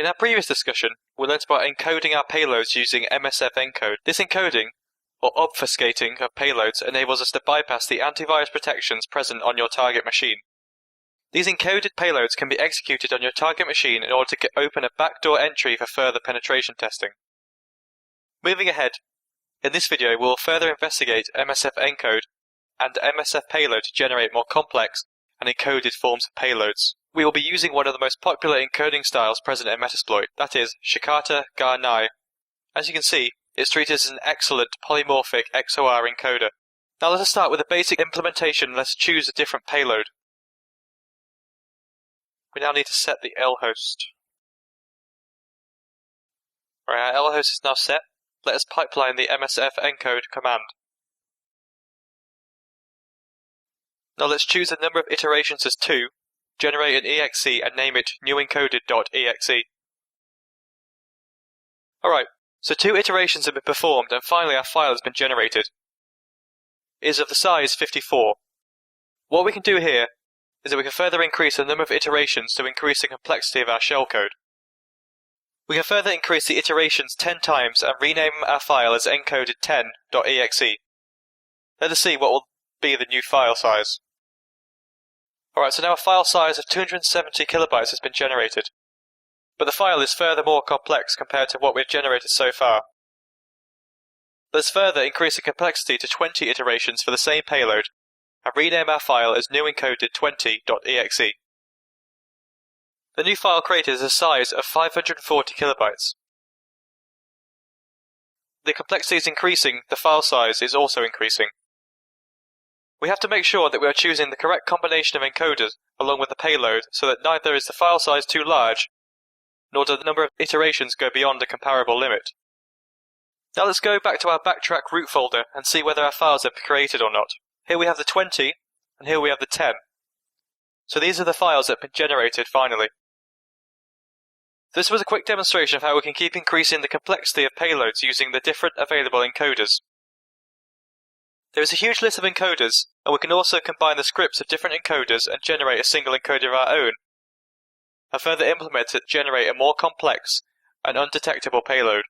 In our previous discussion, we learnt about encoding our payloads using MSF encode. This encoding, or obfuscating of payloads, enables us to bypass the antivirus protections present on your target machine. These encoded payloads can be executed on your target machine in order to open a backdoor entry for further penetration testing. Moving ahead, in this video we will further investigate MSF encode and MSF payload to generate more complex and encoded forms of payloads. We will be using one of the most popular encoding styles present in metasploit, that is, Shikata Ga-Nai. As you can see, it's treated as an excellent polymorphic XOR encoder. Now let us start with a basic implementation and let's choose a different payload. We now need to set the L host. Alright, our L host is now set. Let us pipeline the MSF encode command. Now let's choose a number of iterations as 2, generate an exe and name it newencoded.exe. Alright, so 2 iterations have been performed and finally our file has been generated. It is of the size 54. What we can do here is that we can further increase the number of iterations to increase the complexity of our shellcode. We can further increase the iterations 10 times and rename our file as encoded10.exe. Let us see what will be the new file size. Alright, so now a file size of 270 kilobytes has been generated. But the file is further more complex compared to what we've generated so far. Let's further increase the complexity to 20 iterations for the same payload and rename our file as newencoded20.exe. The new file created is a size of 540 kilobytes. The complexity is increasing, the file size is also increasing. We have to make sure that we are choosing the correct combination of encoders along with the payload so that neither is the file size too large, nor do the number of iterations go beyond a comparable limit. Now let's go back to our backtrack root folder and see whether our files have been created or not. Here we have the 20, and here we have the 10. So these are the files that have been generated finally. This was a quick demonstration of how we can keep increasing the complexity of payloads using the different available encoders. There is a huge list of encoders, and we can also combine the scripts of different encoders and generate a single encoder of our own, and further implement it to generate a more complex and undetectable payload.